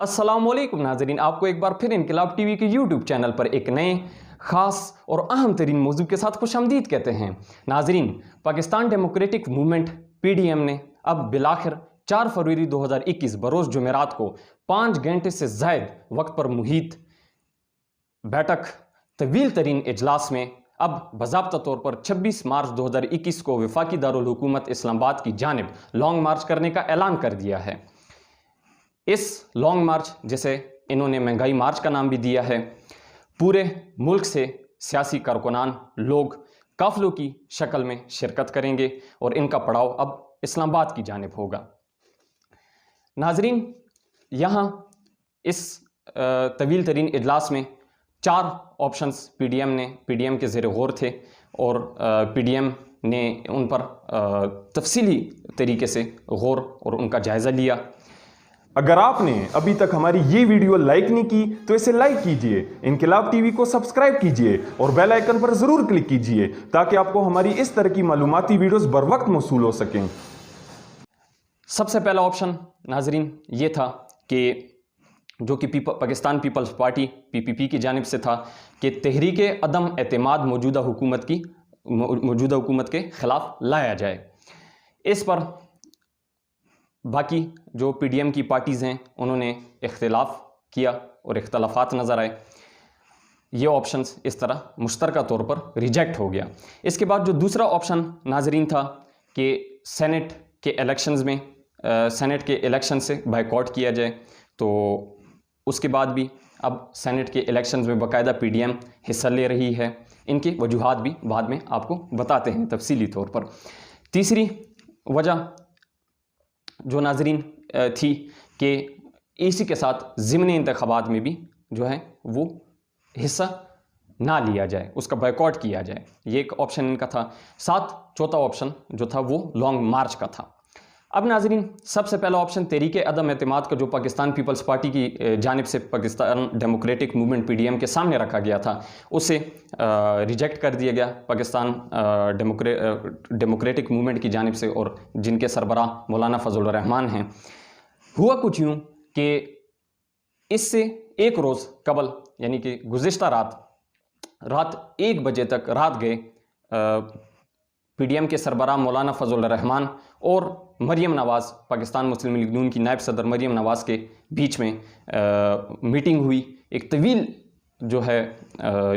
अस्सलामुअलैकुम नाजरीन, आपको एक बार फिर इनकलाब टीवी के यूट्यूब चैनल पर एक नए ख़ास और अहम तरीन मौजू के साथ खुशामदीद कहते हैं। नाजरीन, पाकिस्तान डेमोक्रेटिक मूवमेंट PDM ने अब बिलाखिर 4 फरवरी 2021 बरोज़ जुमेरात को 5 घंटे से ज़ायद वक्त पर मुहित बैठक तवील तरीन इजलास में अब बाज़ाब्ता तौर पर 26 मार्च 2021 को वफाकी दारुल हुकूमत इस्लामाबाद की जानिब लॉन्ग मार्च करने का ऐलान कर दिया है। इस लॉन्ग मार्च, जिसे इन्होंने महंगाई मार्च का नाम भी दिया है, पूरे मुल्क से सियासी कारकुनान लोग काफिलों की शक्ल में शिरकत करेंगे और इनका पड़ाव अब इस्लामाबाद की जानिब होगा। नाजरीन, यहाँ इस तवील तरीन इजलास में 4 ऑप्शंस PDM के ज़ेर गौर थे और PDM ने उन पर तफसीली तरीके से गौर और उनका जायज़ा लिया। अगर आपने अभी तक हमारी ये वीडियो लाइक नहीं की तो इसे लाइक कीजिए, इनकलाब टीवी को सब्सक्राइब कीजिए और बेल आइकन पर जरूर क्लिक कीजिए ताकि आपको हमारी इस तरह की मालूमाती वीडियोस बर वक्त मौसूल हो सकें। सबसे पहला ऑप्शन नाजरीन ये था कि जो कि पाकिस्तान पीपल्स पार्टी PPP की जानिब से था कि तहरीके अदम एतमाद मौजूदा हुकूमत के ख़िलाफ़ लाया जाए। इस पर बाकी जो PDM की पार्टीज़ हैं उन्होंने इख्तिलाफ किया और इख्तलाफात नज़र आए। ये ऑप्शंस इस तरह मुश्तरका तौर पर रिजेक्ट हो गया। इसके बाद जो दूसरा ऑप्शन नाजरीन था कि सेनेट के इलेक्शन से बायकॉट किया जाए, तो उसके बाद भी अब सेनेट के इलेक्शंस में बाकायदा PDM हिस्सा ले रही है। इनकी वजूहात भी बाद में आपको बताते हैं तफसीली तौर पर। तीसरी वजह जो नाजरीन थी कि इसी के साथ ज़िमनी इंतखाबात में भी जो है वो हिस्सा ना लिया जाए, उसका बायकॉट किया जाए। ये एक ऑप्शन इनका था। साथ चौथा ऑप्शन जो था वो लॉन्ग मार्च का था। अब नाजरीन, सबसे पहला ऑप्शन तहरीके अदम एतमाद का जो पाकिस्तान पीपल्स पार्टी की जानिब से पाकिस्तान डेमोक्रेटिक मूवमेंट PDM के सामने रखा गया था, उसे रिजेक्ट कर दिया गया पाकिस्तान डेमोक्रेटिक मूवमेंट की जानिब से, और जिनके सरबराह मौलाना फजल रहमान हैं। हुआ कुछ यूँ कि इससे एक रोज़ कबल, यानी कि गुज़िश्ता रात 1 बजे तक रात गए PDM के सरबराह मौलाना फजल रहमान और मरियम नवाज़, पाकिस्तान मुस्लिम लीग नून की नायब सदर मरियम नवाज़ के बीच में मीटिंग हुई। एक तवील जो है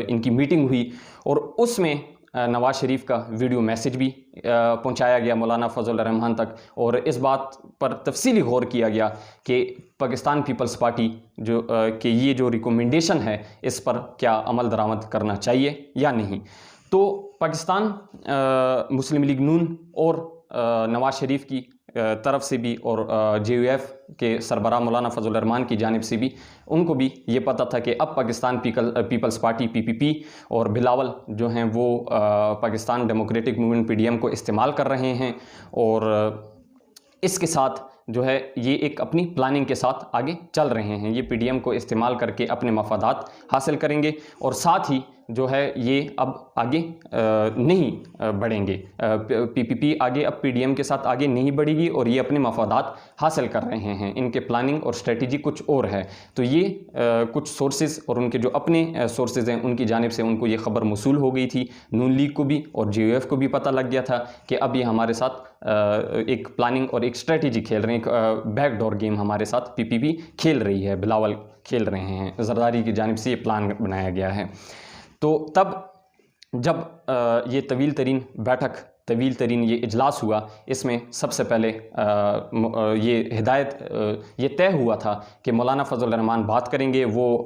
इनकी मीटिंग हुई और उसमें नवाज़ शरीफ का वीडियो मैसेज भी पहुंचाया गया मौलाना फजल रहमान तक, और इस बात पर तफसीली गौर किया गया कि पाकिस्तान पीपल्स पार्टी कि ये जो रिकमेंडेशन है इस पर क्या अमल दरामद करना चाहिए या नहीं। तो पाकिस्तान मुस्लिम लीग नून और नवाज़ शरीफ की तरफ से भी और JUF के सरबराह मौलाना फजल रहमान की जानिब से भी उनको भी ये पता था कि अब पाकिस्तान पीपल्स पार्टी PPP और बिलावल जो हैं वो पाकिस्तान डेमोक्रेटिक मूवमेंट PDM को इस्तेमाल कर रहे हैं, और इसके साथ जो है ये एक अपनी प्लानिंग के साथ आगे चल रहे हैं। ये PDM को इस्तेमाल करके अपने मफादात हासिल करेंगे और साथ ही जो है ये अब आगे नहीं बढ़ेंगे। PPP आगे अब PDM के साथ आगे नहीं बढ़ेगी और ये अपने मफादात हासिल कर रहे हैं। इनके प्लानिंग और स्ट्रेटजी कुछ और है। तो ये कुछ सोर्सेज और उनके जो अपने सोर्सेज हैं उनकी जानिब से उनको ये खबर मौसूल हो गई थी। नून लीग को भी और JUF को भी पता लग गया था कि अब ये हमारे साथ एक प्लानिंग और एक स्ट्रेटजी खेल रहे हैं, एक बैकडोर गेम हमारे साथ PPP खेल रही है, बिलावल खेल रहे हैं। जरदारी की जानिब से ये प्लान बनाया गया है। तो तब जब ये तवील तरीन ये इजलास हुआ, इसमें सबसे पहले ये तय हुआ था कि मौलाना फजल रहमान बात करेंगे। वो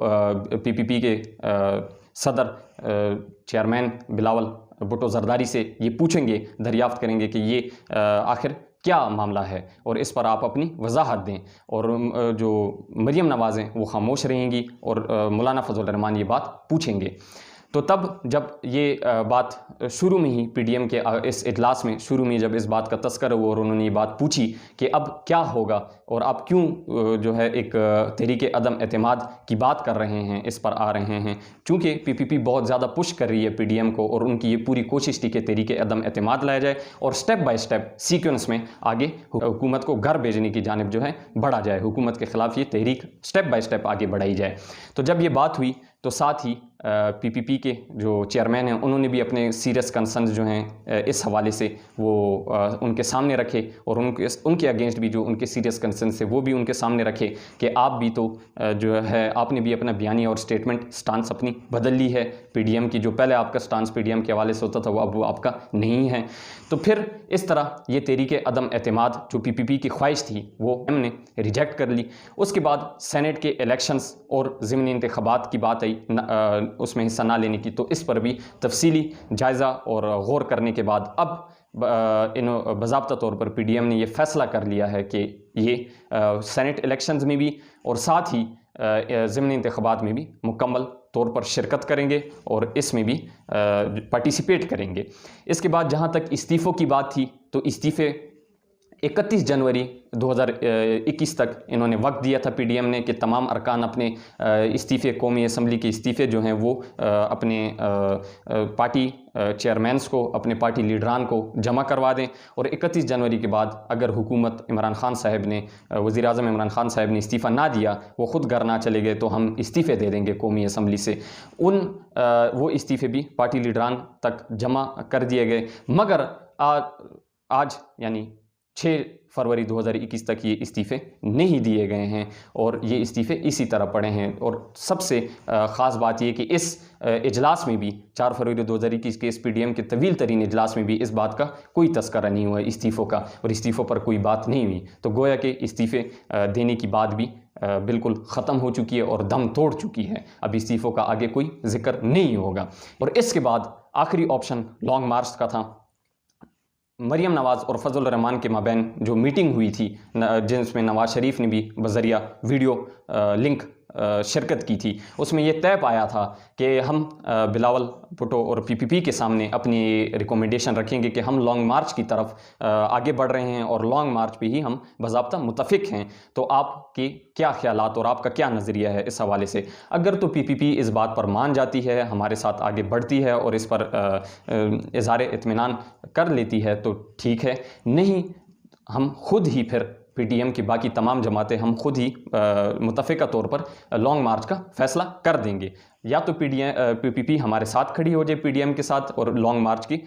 PPP के सदर चेयरमैन बिलावल भुट्टो जरदारी से ये पूछेंगे, दरियाफ्त करेंगे कि ये आखिर क्या मामला है और इस पर आप अपनी वजाहत दें। और जो मरियम नवाज़ हैं वो खामोश रहेंगी और मौलाना फजल रहमान ये बात पूछेंगे। तो तब जब ये बात शुरू में ही पीडीएम के इस इजलास में शुरू में जब इस बात का तस्करा हुआ और उन्होंने ये बात पूछी कि अब क्या होगा और आप क्यों जो है एक तहरीक अदम एतमाद की बात कर रहे हैं, इस पर आ रहे हैं, चूँकि पीपीपी बहुत ज़्यादा पुश कर रही है पीडीएम को और उनकी ये पूरी कोशिश थी कि तहरीक अदम एतमाद लाया जाए और स्टेप बाय स्टेप सीक्वेंस में आगे हुकूमत को घर भेजने की जानिब जो है बढ़ा जाए, हुकूमत के ख़िलाफ़ ये तहरीक स्टेप बाय स्टेप आगे बढ़ाई जाए। तो जब ये बात हुई तो साथ ही पीपीपी के जो चेयरमैन हैं उन्होंने भी अपने सीरियस कंसर्न्स जो हैं इस हवाले से वो उनके सामने रखे और उनके अगेंस्ट भी जो उनके सीरियस कंसर्न्स थे वो भी उनके सामने रखे कि आप भी तो जो है आपने भी अपना बयानी और स्टेटमेंट स्टांस अपनी बदल ली है। पीडीएम की जो पहले आपका स्टांस पीडीएम के हवाले से होता था वो अब वो आपका नहीं है। तो फिर इस तरह ये तहरीक अदम एतमाद जो पीपीपी की ख्वाहिश थी वो हमने रिजेक्ट कर ली। उसके बाद सेनेट के इलेक्शंस और ज़िमनी इंतखाबात की बात आई उसमें हिस्सा ना लेने की, तो इस पर भी तफसीली जायज़ा और गौर करने के बाद अब इन बाज़ाब्ता तौर पर पीडीएम ने ये फ़ैसला कर लिया है कि ये सेनेट इलेक्शंस में भी और साथ ही ज़िमनी इंतखाबात में भी मुकम्मल तौर पर शिरकत करेंगे और इसमें भी पार्टिसिपेट करेंगे। इसके बाद जहाँ तक इस्तीफ़ों की बात थी तो इस्तीफ़े 31 जनवरी 2021 तक इन्होंने वक्त दिया था पीडीएम ने कि तमाम अरकान अपने इस्तीफ़े कौमी असम्बली के इस्तीफ़े जो हैं वो अपने पार्टी चेयरमैन्स को, अपने पार्टी लीडरान को जमा करवा दें और 31 जनवरी के बाद अगर हुकूमत इमरान खान साहब ने, वज़ीर आज़म इमरान खान साहब ने इस्तीफ़ा ना दिया, वो ख़ुद घर ना चले गए, तो हम इस्तीफ़े दे देंगे कौमी असम्बली से। वो इस्तीफ़े भी पार्टी लीडरान तक जमा कर दिए गए, मगर आज यानी 6 फरवरी 2021 तक ये इस्तीफ़े नहीं दिए गए हैं और ये इस्तीफ़े इसी तरह पड़े हैं। और सबसे ख़ास बात ये कि इस इजलास में भी 4 फरवरी 2021 के इस पीडीएम के तवील तरीन इजलास में भी इस बात का कोई तस्करा नहीं हुआ इस्तीफ़ों का और इस्तीफ़ों पर कोई बात नहीं हुई। तो गोया कि इस्तीफ़े देने की बात भी बिल्कुल ख़त्म हो चुकी है और दम तोड़ चुकी है। अब इस्तीफ़ों का आगे कोई जिक्र नहीं होगा। और इसके बाद आखिरी ऑप्शन लॉन्ग मार्च का था। मरियम नवाज़ और फजल रहमान के माबैन जो मीटिंग हुई थी जिसमें नवाज़ शरीफ ने भी बज़रिया वीडियो लिंक शिरकत की थी, उसमें यह तय पाया था कि हम बिलावल भुट्टो और पीपीपी के सामने अपनी रिकमेंडेशन रखेंगे कि हम लॉन्ग मार्च की तरफ आगे बढ़ रहे हैं और लॉन्ग मार्च पे ही हम बाज़ाब्ता मुतफ़िक हैं। तो आपके क्या ख्यालात और आपका क्या नज़रिया है इस हवाले से? अगर तो पीपीपी इस बात पर मान जाती है, हमारे साथ आगे बढ़ती है और इस पर इज़हार इत्मीनान कर लेती है तो ठीक है, नहीं हम खुद ही फिर पीडीएम की बाकी तमाम जमातें हम खुद ही मुतफ़िका तौर पर लॉन्ग मार्च का फ़ैसला कर देंगे। या तो पीपीपी हमारे साथ खड़ी हो जाए पीडीएम के साथ और लॉन्ग मार्च की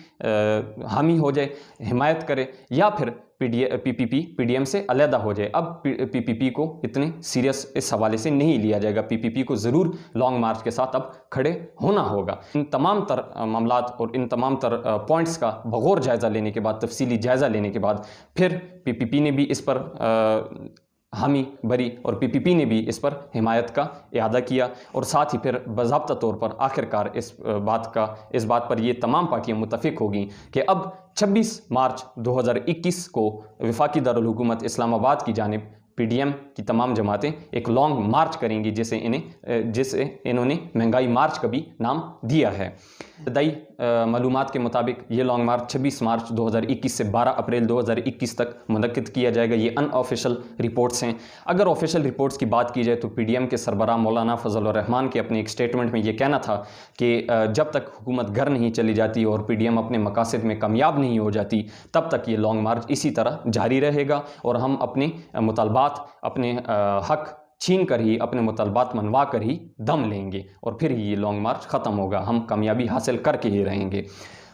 हामी हो जाए, हिमायत करे, या फिर पीपीपी पीडीएम से अलहदा हो जाए। अब पीपीपी को इतने सीरियस इस हवाले से नहीं लिया जाएगा। पीपीपी को ज़रूर लॉन्ग मार्च के साथ अब खड़े होना होगा। इन तमाम तर मामलात और इन तमाम तर पॉइंट्स का बगौर जायज़ा लेने के बाद, तफसीली जायज़ा लेने के बाद फिर पीपीपी ने भी इस पर हामी भरी और पीपीपी ने भी इस पर हिमायत का इआदा किया और साथ ही फिर बाज़ाब्ता तौर पर आखिरकार इस बात पर ये तमाम पार्टियां मुत्तफ़िक होगी कि अब 26 मार्च 2021 को वफाकी दारुल हुकूमत इस्लामाबाद की जानिब पीडीएम की तमाम जमातें एक लॉन्ग मार्च करेंगी जिसे इन्होंने महंगाई मार्च का भी नाम दिया है। दई मालूमात के मुताबिक ये लॉन्ग मार्च 26 मार्च 2021 से 12 अप्रैल 2021 तक मुनक्किद किया जाएगा। ये अनऑफिशियल रिपोर्ट्स हैं। अगर ऑफिशियल रिपोर्ट्स की बात की जाए तो पीडीएम के सरबराह मौलाना फजल रहमान के अपने एक स्टेटमेंट में ये कहना था कि जब तक हुकूमत घर नहीं चली जाती और पीडीएम अपने मकासद में कामयाब नहीं हो जाती तब तक ये लॉन्ग मार्च इसी तरह जारी रहेगा और हम अपने मुतालबात, अपने हक छीन कर ही, अपने मुतालबात मनवा कर ही दम लेंगे और फिर ही ये लॉन्ग मार्च ख़त्म होगा। हम कामयाबी हासिल करके ही रहेंगे।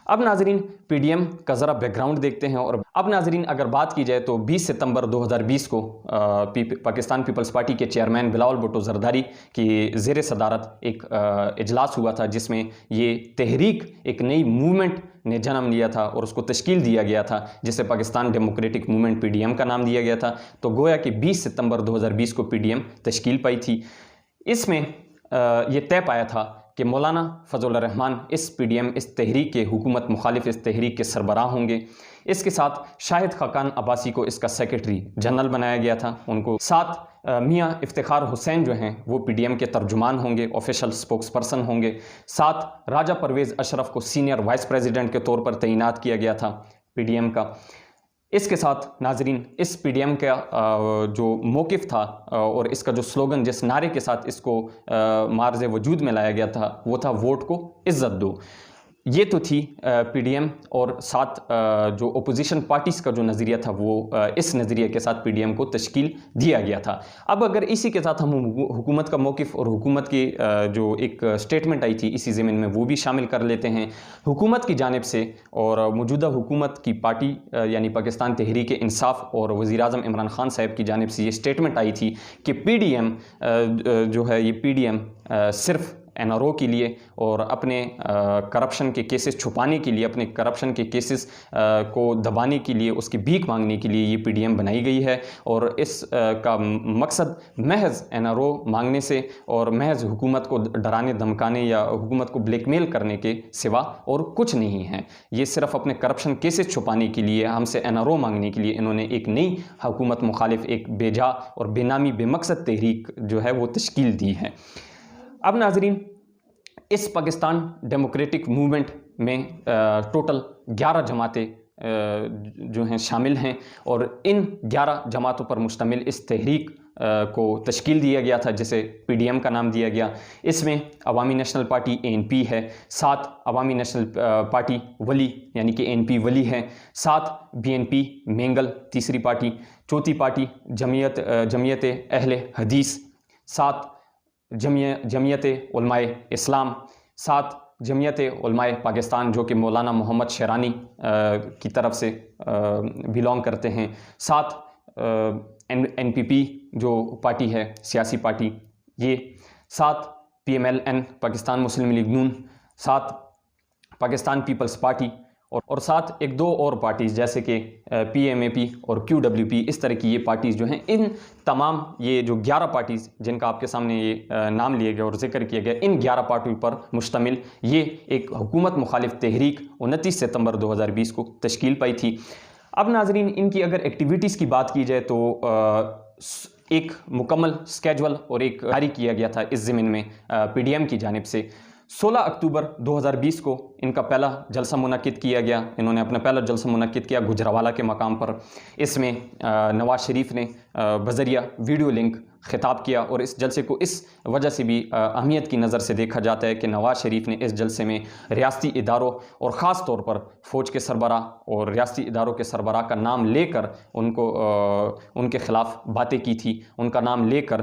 अब नाजरीन पीडीएम का ज़रा बैकग्राउंड देखते हैं। और अब नाजरीन अगर बात की जाए तो 20 सितंबर 2020 को पाकिस्तान पीपल्स पार्टी के चेयरमैन बिलावल भुट्टो ज़रदारी की ज़ेर सदारत एक इजलास हुआ था जिसमें ये तहरीक, एक नई मूवमेंट ने जन्म लिया था और उसको तश्कील दिया गया था जिसे पाकिस्तान डेमोक्रेटिक मूवमेंट पीडीएम का नाम दिया गया था। तो गोया कि 20 सितंबर 2020 को पीडीएम तश्कील पाई थी। इसमें ये तय पाया था कि मौलाना फजल रहमान इस पीडीएम, इस तहरीक के हुकूमत मुखालिफ इस तहरीक के सरबराह होंगे। इसके साथ शाहिद खाकान अब्बासी को इसका सेक्रेटरी जनरल बनाया गया था। उनको साथ मियां इफ्तिखार हुसैन जो हैं वो पीडीएम के तर्जुमान होंगे, ऑफिशियल स्पोक्स पर्सन होंगे। 7 राजा परवेज़ अशरफ को सीनियर वाइस प्रेसिडेंट के तौर पर तैनात किया गया था पीडीएम का। इसके साथ नाजरीन, इस पीडीएम का जो मौक़िफ़ था और इसका जो स्लोगन, जिस नारे के साथ इसको मार्ज़ वजूद में लाया गया था, वो था वोट को इज़्ज़त दो। ये तो थी पीडीएम और साथ जो ओपोजिशन पार्टीज़ का जो नज़रिया था वो इस नज़रिए के साथ पीडीएम को तश्कील दिया गया था। अब अगर इसी के साथ हम हुकूमत का मौक़िफ़ और हुकूमत की जो एक स्टेटमेंट आई थी इसी ज़मीन में वो भी शामिल कर लेते हैं। हुकूमत की जानिब से और मौजूदा हुकूमत की पार्टी यानी पाकिस्तान तहरीक इंसाफ और वज़ीर-ए-आज़म इमरान खान साहब की जानिब से ये स्टेटमेंट आई थी कि पीडीएम जो है ये पीडीएम सिर्फ़ एनआरओ के लिए और अपने करप्शन के केसेस छुपाने के लिए, अपने करप्शन के केसेस को दबाने के लिए, उसकी भीख मांगने के लिए ये पीडीएम बनाई गई है और इस का मकसद महज एनआरओ मांगने से और महज हुकूमत को डराने धमकाने या हुकूमत को ब्लैकमेल करने के सिवा और कुछ नहीं है। ये सिर्फ अपने करप्शन केसेस छुपाने के लिए, हमसे एनआरओ मांगने के लिए इन्होंने एक नई हुकूमत मुखालिफ, एक बेजा और बेनामी बेमकसद तहरीक जो है वो तश्कील दी है। अब नाजरीन, इस पाकिस्तान डेमोक्रेटिक मूवमेंट में टोटल 11 जमातें जो हैं शामिल हैं और इन 11 जमातों पर मुश्तमिल इस तहरीक को तश्कील दिया गया था जिसे पीडीएम का नाम दिया गया। इसमें अवामी नेशनल पार्टी एएनपी है, 7 अवामी नेशनल पार्टी वली यानी कि एएनपी वली है, 7 बीएनपी मेंगल तीसरी पार्टी, चौथी पार्टी जमीयत अहले हदीस, 7 जमीयत उलमाए इस्लाम, 7 जमीयत उलमाए पाकिस्तान जो कि मौलाना मोहम्मद शेरानी की तरफ से बिलोंग करते हैं, 7 एनपीपी जो पार्टी है सियासी पार्टी ये, 7 पीएमएलएन पाकिस्तान मुस्लिम लीग नून, 7 पाकिस्तान पीपल्स पार्टी और 7 एक दो और पार्टीज़ जैसे कि पीएमएपी और क्यूडब्ल्यूपी, इस तरह की ये पार्टीज़ जो हैं, इन तमाम ये जो 11 पार्टीज़ जिनका आपके सामने ये नाम लिए गए और जिक्र किया गया, इन 11 पार्टियों पर मुश्तमिल ये एक हुकूमत मुखालिफ तहरीक 29 सितंबर 2020 को तश्कील पाई थी। अब नाजरीन, इनकी अगर एक्टिविटीज़ की बात की जाए तो एक मुकम्मल स्केजुअल और एक जारी किया गया था इस ज़मीन में पीडीएम की जानिब से। 16 अक्टूबर 2020 को इनका पहला जलसा मुनक्किद किया गया। इन्होंने अपना पहला जलसा मुनक्किद किया गुजरावाला के मकाम पर। इसमें नवाज शरीफ ने बज़रिया वीडियो लिंक खिताब किया और इस जलसे को इस वजह से भी अहमियत की नज़र से देखा जाता है कि नवाज शरीफ ने इस जलसे में रियासती इदारों और ख़ास तौर पर फ़ौज के सरबराह और रियासती इदारों के सरबराह का नाम लेकर उनको उनके ख़िलाफ़ बातें की थी, उनका नाम लेकर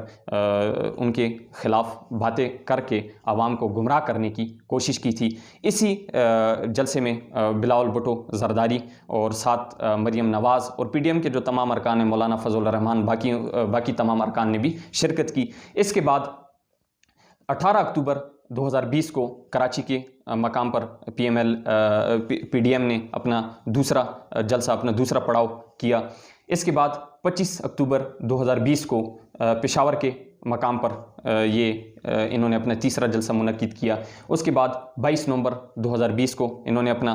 उनके ख़िलाफ़ बातें करके आवाम को गुमराह करने की कोशिश की थी। इसी जलसे में बिलावल भुट्टो जरदारी और साथ मरियम नवाज़ और पीडीएम के जो तमाम अरकान हैं, मौलाना फजल रहमान, बाकी तमाम अरकान ने भी शिरकत की। इसके बाद 18 अक्टूबर 2020 को कराची के मकाम पर पीडीएम ने अपना दूसरा जलसा, अपना दूसरा पड़ाव किया। इसके बाद 25 अक्टूबर 2020 को पेशावर के मकाम पर इन्होंने अपना तीसरा जलसा मुनक्किद किया। उसके बाद 22 नवंबर 2020 को इन्होंने अपना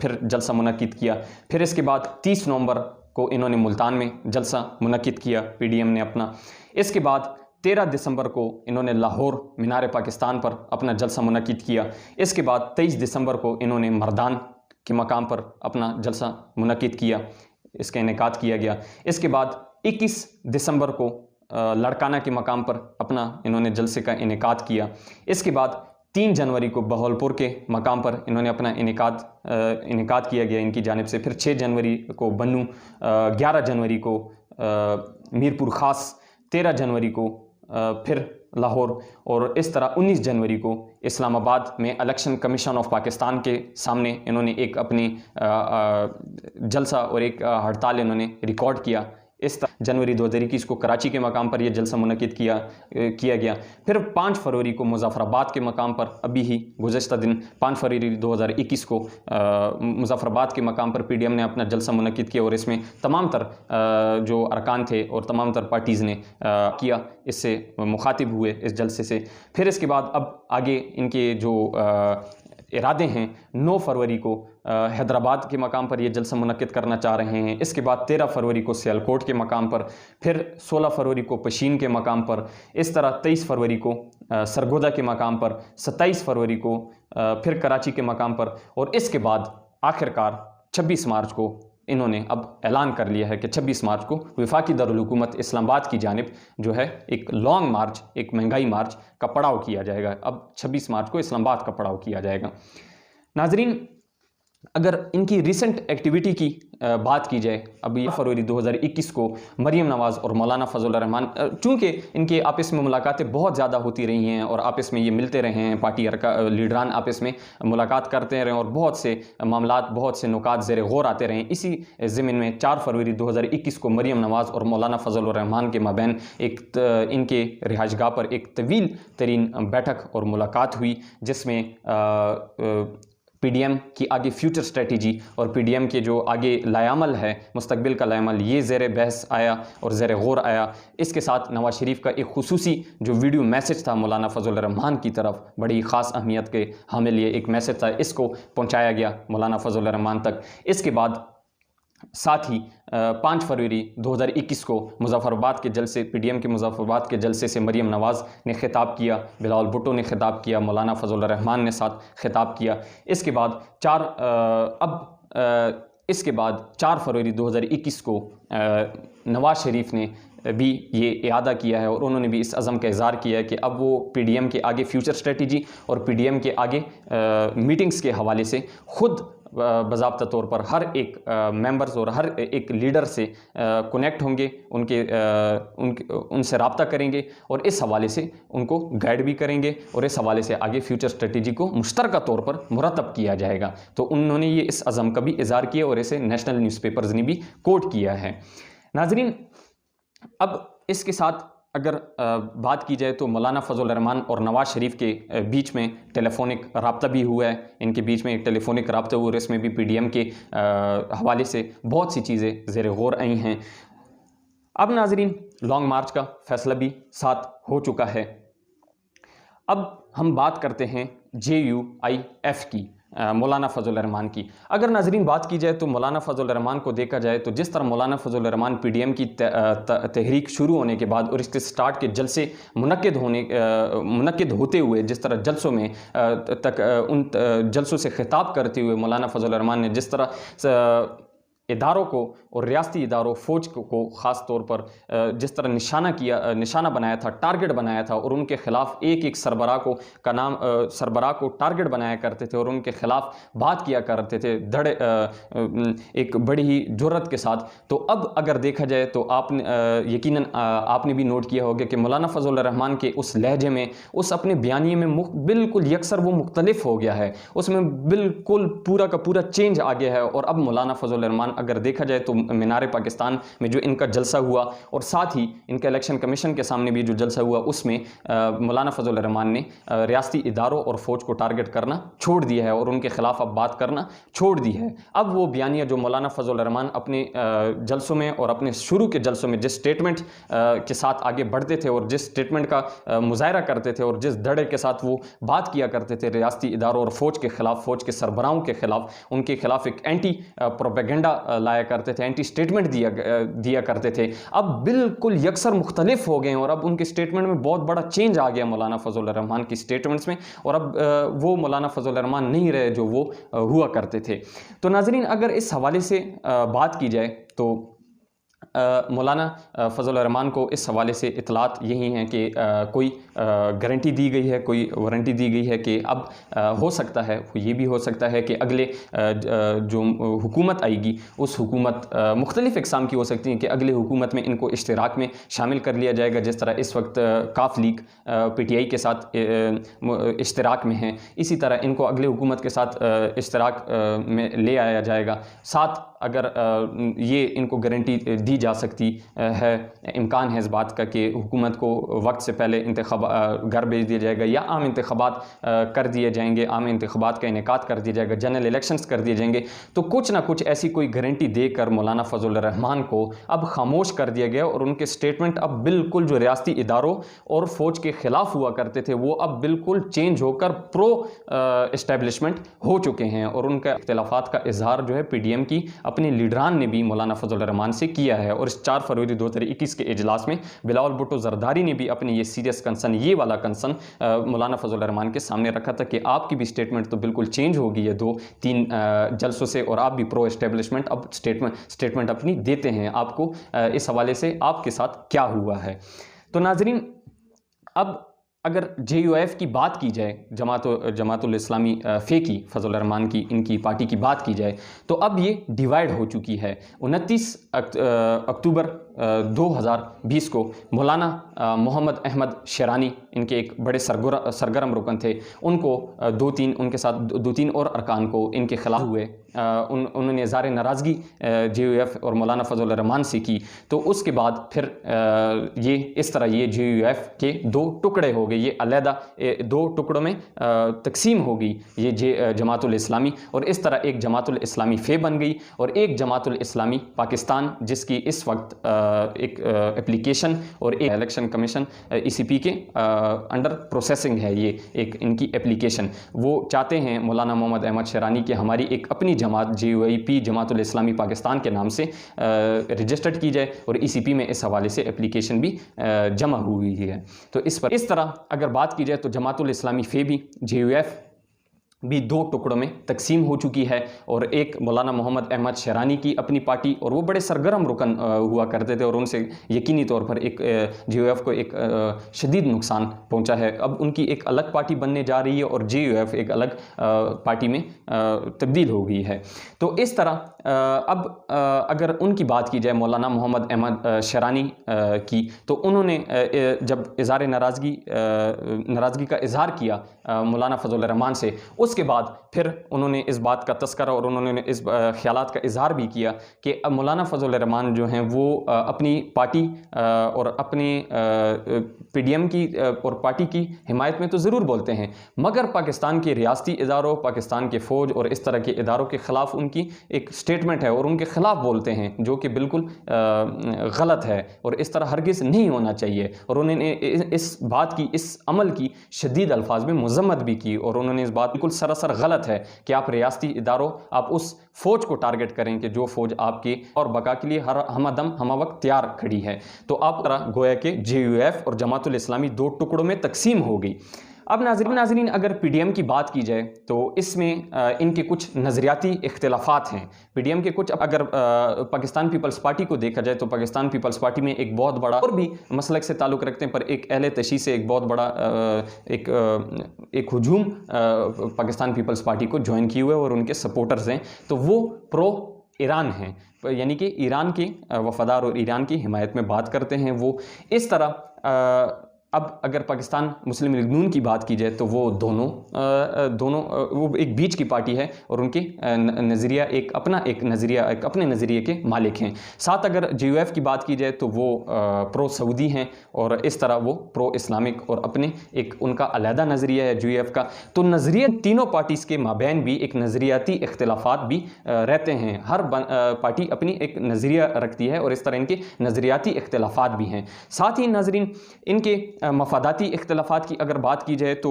फिर जलसा मुनक्किद किया। फिर इसके बाद 30 नवंबर को इन्होंने मुल्तान में जलसा मुनक्किद किया पीडीएम ने अपना। इसके बाद 13 दिसंबर को इन्होंने लाहौर मीनार पाकिस्तान पर अपना जलसा मुनक्किद किया। इसके बाद 23 दिसंबर को इन्होंने मर्दान के मकाम पर अपना जलसा मुनक्किद किया, इसका इनेकाद किया गया। इसके बाद 21 दिसंबर को लड़काना के मकाम पर अपना इन्होंने जलसे का इनेकाद किया। इसके बाद 3 जनवरी को बहौलपुर के मकाम पर इन्होंने अपना इनेकाद किया गया इनकी जानिब से। फिर 6 जनवरी को बन्नू, 11 जनवरी को मीरपुर ख़ास, 13 जनवरी को फिर लाहौर और इस तरह 19 जनवरी को इस्लामाबाद में इलेक्शन कमीशन ऑफ पाकिस्तान के सामने इन्होंने एक अपनी जलसा और एक हड़ताल इन्होंने रिकॉर्ड किया। इस तरह जनवरी 2021 को कराची के मकाम पर यह जलसा मुनक्किद किया गया। फिर 5 फरवरी को मुजफ्फराबाद के मकाम पर, अभी ही गुज़श्ता दिन 5 फरवरी 2021 को मुजफ्फराबाद के मकाम पर पीडीएम ने अपना जलसा मुनक्किद किया और इसमें तमाम तर जो अरकान थे और तमाम तर पार्टीज़ ने किया, इससे मुखातिब हुए इस जलसे से। फिर इसके बाद अब आगे इनके जो इरादे हैं, 9 फरवरी को हैदराबाद के मकाम पर ये जलसा मुनक्किद करना चाह रहे हैं। इसके बाद 13 फरवरी को सियालकोट के मकाम पर, फिर 16 फरवरी को पशीन के मकाम पर, इस तरह 23 फरवरी को सरगोदा के मकाम पर, 27 फरवरी को फिर कराची के मकाम पर, और इसके बाद आखिरकार 26 मार्च को इन्होंने अब ऐलान कर लिया है कि 26 मार्च को वफाकी दारुल हुकूमत इस्लामाबाद की जानिब जो है एक लॉन्ग मार्च, एक महंगाई मार्च का पड़ाव किया जाएगा। अब 26 मार्च को इस्लामाबाद का पड़ाव किया जाएगा। नाजरीन, अगर इनकी रिसेंट एक्टिविटी की बात की जाए, अभी फरवरी 2021 को मरीम नवाज़ और मौलाना फजल रहमान, चूँकि इनके आपस में मुलाकातें बहुत ज़्यादा होती रही हैं और आपस में ये मिलते रहे हैं, पार्टी लीडरान आपस में मुलाकात करते रहे और बहुत से मामलात, बहुत से नुकात ज़ेर गौर आते रहे। इसी ज़मीन में 4 फरवरी 2021 को मरीम नवाज़ और मौलाना फजल रहमान के माबैन एक इनके रिहाइशगाह पर एक तवील तरीन बैठक और मुलाकात हुई, जिसमें पीडीएम की आगे फ्यूचर स्ट्रेटजी और पीडीएम के जो आगे लायामल है, मुस्तकबिल का लायामल, ये ज़ेर बहस आया और ज़ेर गौर आया। इसके साथ नवाज शरीफ का एक खुसूसी जो वीडियो मैसेज था मौलाना फजल रहमान की तरफ, बड़ी ख़ास अहमियत के हामिल ये एक मैसेज था, इसको पहुँचाया गया मौलाना फजल रहमान तक। इसके बाद साथ ही 5 फरवरी 2021 को मुजफ्फराबाद के जलसे, पीडीएम के मुजफ्फराबाद के जलसे से मरीम नवाज़ ने खिताब किया, बिलावल भुट्टो ने खिताब किया, मौलाना फजल रहमान ने साथ खिताब किया। इसके बाद 4 फरवरी 2021 को नवाज शरीफ ने भी ये इरादा किया है और उन्होंने भी इस अज़म का इज़हार किया है कि अब वो पीडीएम के आगे फ्यूचर स्ट्रेटजी और पीडीएम के आगे मीटिंग्स के हवाले से ख़ुद बाज़ाब्ता तौर पर हर एक मेंबर्स और हर एक लीडर से कनेक्ट होंगे, उनसे रब्ता करेंगे और इस हवाले से उनको गाइड भी करेंगे और इस हवाले से आगे फ्यूचर स्ट्रेटजी को मुश्तरका तौर पर मुरतब किया जाएगा। तो उन्होंने ये इस अज़म का भी इज़हार किया और इसे नेशनल न्यूज़पेपर्स ने भी कोट किया है। नाज़रीन, अब इसके साथ अगर बात की जाए तो मौलाना फजल रहमान और नवाज शरीफ के बीच में टेलीफोनिक रब्ता भी हुआ है। इनके बीच में एक टेलीफोनिक रब्ता हुआ और इसमें भी पीडीएम के हवाले से बहुत सी चीज़ें ज़ेर गौर आई हैं। अब नाजरीन, लॉन्ग मार्च का फैसला भी साथ हो चुका है। अब हम बात करते हैं JUIF की, मौलाना फजल रहमान की। अगर नाजरीन बात की जाए तो मौलाना फजल रहमान को देखा जाए तो जिस तरह मौलाना फजल रहमान पीडीएम की तहरीक शुरू होने के बाद और इसके स्टार्ट के जलसे मुनक्किद होते हुए जिस तरह जलसों में उन जलसों से खिताब करते हुए मौलाना फजल रहमान ने जिस तरह इदारों को और रियासती इदारों फ़ौज को ख़ास तौर पर जिस तरह निशाना बनाया था, टारगेट बनाया था और उनके ख़िलाफ़ एक सरबराह को टारगेट बनाया करते थे और उनके ख़िलाफ़ बात किया करते थे एक बड़ी ही जुर्रत के साथ। तो अब अगर देखा जाए तो यकीनन आपने भी नोट किया होगा कि मौलाना फजल रहमान के उस लहजे में, उस अपने बयानिए में बिल्कुल यकसर वो मुख्तलिफ हो गया है, उसमें बिल्कुल पूरा का पूरा चेंज आ गया है। और अब मौलाना फजल रहमान अगर देखा जाए तो मीनार पाकिस्तान में जो इनका जलसा हुआ और साथ ही इनका इलेक्शन कमीशन के सामने भी जो जलसा हुआ, उसमें मौलाना फजल रहमान ने रियासती इदारों और फ़ौज को टारगेट करना छोड़ दिया है और उनके ख़िलाफ़ अब बात करना छोड़ दी है। अब वो बयानिया जो मौलाना फजल रहमान अपने जलसों में और अपने शुरू के जलसों में जिस स्टेटमेंट के साथ आगे बढ़ते थे और जिस स्टेटमेंट का मुजाहरा करते थे और जिस धड़े के साथ वो बात किया करते थे रियासती इदारों और फ़ौज के ख़िलाफ़, फ़ौज के सरबराहों के ख़िलाफ़, उनके ख़िलाफ़ एक एंटी प्रोपेगेंडा लाया करते थे, एंटी स्टेटमेंट दिया करते थे, अब बिल्कुल यकसर मुख्तलिफ हो गए और अब उनके स्टेटमेंट में बहुत बड़ा चेंज आ गया मौलाना फजल रहमान की स्टेटमेंट्स में और अब वो मौलाना फजल रहमान नहीं रहे जो वो हुआ करते थे। तो नाजरीन, अगर इस हवाले से बात की जाए तो मौलाना फजल रहमान को इस हवाले से इतलात यही हैं कि कोई गारंटी दी गई है, कोई वारंटी दी गई है कि अब हो सकता है, ये भी हो सकता है कि अगले जो हुकूमत आएगी उस हुकूमत मुख्तलिफ़ इक़साम की हो सकती है कि अगले हुकूमत में इनको इश्तराक में शामिल कर लिया जाएगा। जिस तरह इस वक्त काफ लीग PTI के साथ इश्तराक में है, इसी तरह इनको अगले हुकूमत के साथ इश्तराक में ले आया जाएगा। साथ अगर ये इनको गारंटी दी जा सकती है, इम्कान है इस बात का कि हुकूमत को वक्त से पहले घर भेज दिया जाएगा या आम इंतखाबात कर दिए जाएंगे, आम इंतखाबात का इनेकाद कर दिया जाएगा, जनरल इलेक्शंस कर दिए जाएंगे। तो कुछ ना कुछ ऐसी कोई गारंटी देकर मौलाना फजल रहमान को अब खामोश कर दिया गया और उनके स्टेटमेंट अब बिल्कुल जो रियासती इदारों और फौज के खिलाफ हुआ करते थे वो अब बिल्कुल चेंज होकर प्रो इस्टेब्लिशमेंट हो चुके हैं। और उनका इख्तिलाफात का इजहार जो है PDM की अपने लीडरान ने भी मौलाना फजल रहमान से किया है। और इस 4 फरवरी 2021 के इजलास में बिलावल भुट्टो जरदारी ने भी अपनी ये सीरियस कंसर्न, ये वाला कंसर्न मौलाना फजल रहमान के सामने रखा था कि आपकी भी स्टेटमेंट तो बिल्कुल चेंज होगी है 2-3 जलसों से, और आप भी प्रो एस्टेब्लिशमेंट अब स्टेटमेंट अपनी देते हैं। आपको इस हवाले से आपके साथ क्या हुआ है। तो नाजरीन, अब अगर JUIF की बात की जाए, जमातुल इस्लामी फे की, फजल रहमान की, इनकी पार्टी की बात की जाए, तो अब ये डिवाइड हो चुकी है। 29 अक्टूबर 2020 को मौलाना मोहम्मद अहमद शेरानी, इनके एक बड़े सरगर्म रुकन थे, उनको उनके साथ 2-3 और अरकान को इनके खिलाफ हुए। उन्होंने इज़हार नाराज़गी JUIF और मौलाना फजल रहमान से की। तो उसके बाद फिर ये इस तरह ये JUIF के 2 टुकड़े हो गए, ये अलहदा 2 टुकड़ों में तकसीम हो गई ये जमातुल इस्लामी। और इस तरह एक जमातुल इस्लामी फे बन गई और एक जमातुल इस्लामी पाकिस्तान, जिसकी इस वक्त एक एप्लीकेशन और एक इलेक्शन कमीशन ECP के अंडर प्रोसेसिंग है। ये एक इनकी एप्लीकेशन, वो चाहते हैं मौलाना मोहम्मद अहमद शेरानी की हमारी एक अपनी जमात JUIP जमातुल इस्लामी पाकिस्तान के नाम से रजिस्टर्ड की जाए और ECP में इस हवाले से एप्लीकेशन भी जमा हुई है। तो इस तरह अगर बात की जाए तो जमातुल इस्लामी फे भी JUIF भी 2 टुकड़ों में तकसीम हो चुकी है। और एक मौलाना मोहम्मद अहमद शेरानी की अपनी पार्टी, और वो बड़े सरगर्म रुकन हुआ करते थे और उनसे यकीनी तौर पर एक JUIF को एक शदीद नुकसान पहुंचा है। अब उनकी एक अलग पार्टी बनने जा रही है और JUIF एक अलग पार्टी में तब्दील हो गई है। तो इस तरह अब अगर उनकी बात की जाए मौलाना मोहम्मद अहमद शेरानी की, तो उन्होंने जब इज़हार नाराज़गी का इजहार किया मौलाना फजल रहमान से, उसके बाद फिर उन्होंने इस बात का तस्करा और उन्होंने इस ख्यालात का इजहार भी किया कि अब मौलाना फजल रहमान जो हैं वो अपनी पार्टी और अपने PDM की और पार्टी की हिमायत में तो ज़रूर बोलते हैं, मगर पाकिस्तान के रियासती इदारों, पाकिस्तान के फ़ौज और इस तरह के इदारों के ख़िलाफ़ उनकी एक स्टेटमेंट है और उनके ख़िलाफ़ बोलते हैं, जो कि बिल्कुल गलत है और इस तरह हरगिज़ नहीं होना चाहिए। और उन्होंने इस बात की, इस अमल की शदीद अल्फाज में मज़म्मत भी की और उन्होंने इस बात बिल्कुल सरासर गलत है कि आप रियासती इदारों, आप उस फ़ौज को टारगेट करें कि जो फ़ौज आपकी और बका के लिए हर हमदम हम वक्त तैयार खड़ी है। तो आप तरह गोया के JUIF और जमातुल इस्लामी 2 टुकड़ों में तकसीम हो गई। अब नाज़रीन अगर PDM की बात की जाए तो इसमें इनके कुछ नज़रियाती इख्तिलाफ़ात हैं। PDM के कुछ, अगर पाकिस्तान पीपल्स पार्टी को देखा जाए तो पाकिस्तान पीपल्स पार्टी में एक बहुत बड़ा, और भी मसलक से ताल्लुक़ रखते हैं, पर एक अहले तशी से एक बहुत बड़ा एक हुजूम पाकिस्तान पीपल्स पार्टी को ज्वाइन किए हुए और उनके सपोर्टर्स हैं, तो वो प्रो ईरान हैं, यानी कि ईरान के वफादार और ईरान की हिमायत में बात करते हैं वो। इस तरह अब अगर पाकिस्तान मुस्लिम लीग नून की बात की जाए तो वो दोनों वो एक बीच की पार्टी है और उनके नज़रिया एक अपने नज़रिए के मालिक हैं। साथ अगर JUIF की बात की जाए तो वो प्रो सऊदी हैं और इस तरह वो प्रो इस्लामिक और अपने एक उनका अलहदा नज़रिया है JUIF का। तो नज़रिया तीनों पार्टीज़ के माबैन भी एक नज़रियाती इख्तिलाफात भी रहते हैं। हर पार्टी अपनी एक नज़रिया रखती है और इस तरह इनके नज़रियाती इख्तिलाफात भी हैं। साथ ही नाज़रीन इनके मफादाती इख्तिलाफात की अगर बात की जाए तो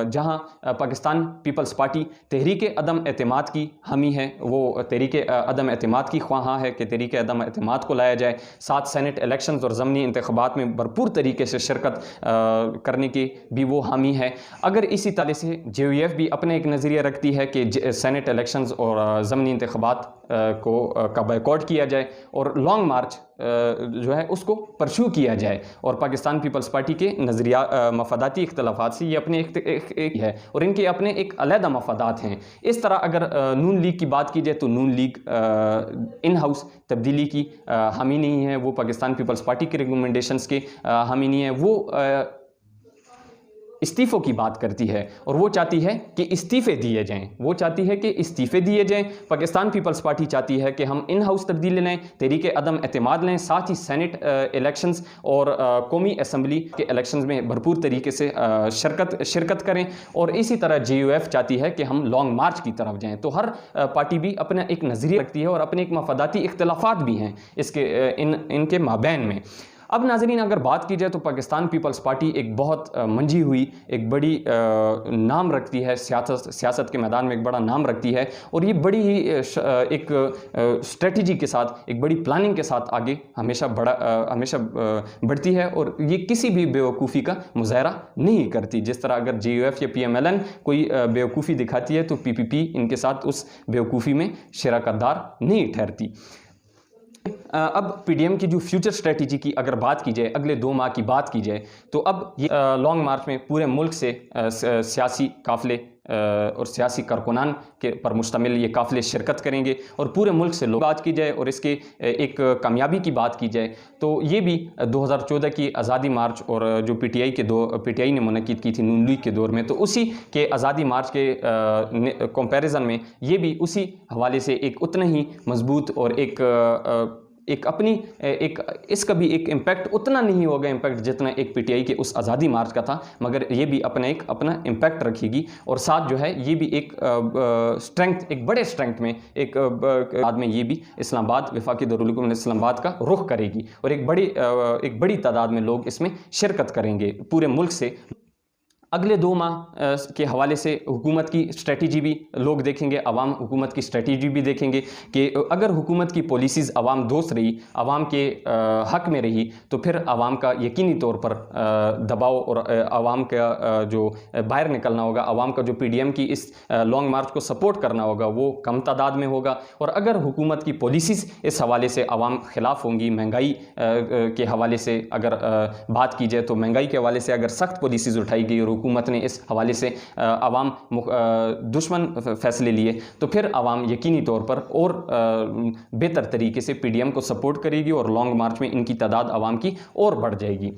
जहां पाकिस्तान पीपल्स पार्टी तहरीक अदम एतमाद की हामी है, वो तहरीक अदम एतमाद की ख्वाहां है कि तहरीक अदम एतमाद को लाया जाए। साथ सेनेट इलेक्शंस और ज़मनी इंतखाबात में भरपूर तरीके से शिरकत करने की भी वो हामी है। अगर इसी तरह से JUIF भी अपना एक नज़रिया रखती है कि सेनेट इलेक्शंस और ज़मनी इंतखाबात का बायकॉट किया जाए और लॉन्ग मार्च जो है उसको परस्यू किया जाए। और पाकिस्तान पीपल्स पार्टी के नज़रिया मफादाती इख्तिलाफात से ये अपने एक है और इनके अपने एक अलहदा मफादात हैं। इस तरह अगर नून लीग की बात की जाए तो नून लीग इन हाउस तब्दीली की हामी नहीं है, वो पाकिस्तान पीपल्स पार्टी के रिकमेंडेशंस के हामी नहीं है, वो इस्तीफ़ों की बात करती है और वो चाहती है कि इस्तीफ़े दिए जाएं, वो चाहती है कि इस्तीफ़े दिए जाएं। पाकिस्तान पीपल्स पार्टी चाहती है कि हम इन हाउस तब्दीली लें, तहरीक अदम एतमाद लें, साथ ही सेनेट इलेक्शंस और कौमी असम्बली के इलेक्शंस में भरपूर तरीके से शिरकत करें। और इसी तरह JUF चाहती है कि हम लॉन्ग मार्च की तरफ जाएँ। तो हर पार्टी भी अपना एक नज़रिया रखती है और अपने एक मफादाती इख्तलाफात भी हैं इसके इनके माबैन में। अब नाज़रीन अगर बात की जाए तो पाकिस्तान पीपल्स पार्टी एक बहुत मंझी हुई एक बड़ी नाम रखती है, सियासत के मैदान में एक बड़ा नाम रखती है और ये बड़ी ही एक स्ट्रेटजी के साथ, एक बड़ी प्लानिंग के साथ आगे हमेशा बढ़ती है और ये किसी भी बेवकूफ़ी का मुजाहरा नहीं करती। जिस तरह अगर JUF या PMLN कोई बेवकूफ़ी दिखाती है तो PPP इनके साथ उस बेवकूफ़ी में शराकतदार नहीं ठहरती। अब PDM की जो फ्यूचर स्ट्रेटजी की अगर बात की जाए, अगले 2 माह की बात की जाए, तो अब ये लॉन्ग मार्च में पूरे मुल्क से सियासी काफ़िले और सियासी कारकुनान के पर मुश्तमिल ये काफ़िले शिरकत करेंगे और पूरे मुल्क से लोग बात की जाए और इसके एक कामयाबी की बात की जाए तो ये भी 2014 की आज़ादी मार्च और जो PTI ने मुनक़िद की थी नून लीग के दौर में, तो उसी के आज़ादी मार्च के कंपैरिजन में ये भी उसी हवाले से एक उतना ही मजबूत और इसका भी एक इम्पैक्ट उतना नहीं होगा इम्पैक्ट जितना एक PTI के उस आज़ादी मार्च का था, मगर ये भी अपना इम्पैक्ट रखेगी और साथ जो है ये भी एक स्ट्रेंथ, एक बड़े स्ट्रेंथ में बाद में ये भी इस्लामाबाद, वफाकी दारुल हुकूमत इस्लामाबाद का रुख करेगी और एक बड़ी तादाद में लोग इसमें शिरकत करेंगे पूरे मुल्क से। अगले 2 माह के हवाले से हुकूमत की स्ट्रेटजी भी लोग देखेंगे, अवाम हुकूमत की स्ट्रेटजी भी देखेंगे कि अगर हुकूमत की पॉलिसीज़ अवाम दोस्त रही, अवाम के हक़ में रही, तो फिर अवाम का यकीनी तौर पर दबाव और अवाम का जो बाहर निकलना होगा, अवाम का जो PDM की इस लॉन्ग मार्च को सपोर्ट करना होगा वो कम तादाद में होगा। और अगर हुकूमत की पॉलिसीज़ इस हवाले से अवाम खिलाफ होंगी, महंगाई के हवाले से अगर बात की जाए तो महंगाई के हवाले से अगर सख्त पॉलिसीज़ उठाई गई और हुकूमत ने इस हवाले से अवाम दुश्मन फैसले लिए तो फिर अवाम यकीनी तौर पर और बेहतर तरीके से PDM को सपोर्ट करेगी और लॉन्ग मार्च में इनकी तादाद अवाम की और बढ़ जाएगी।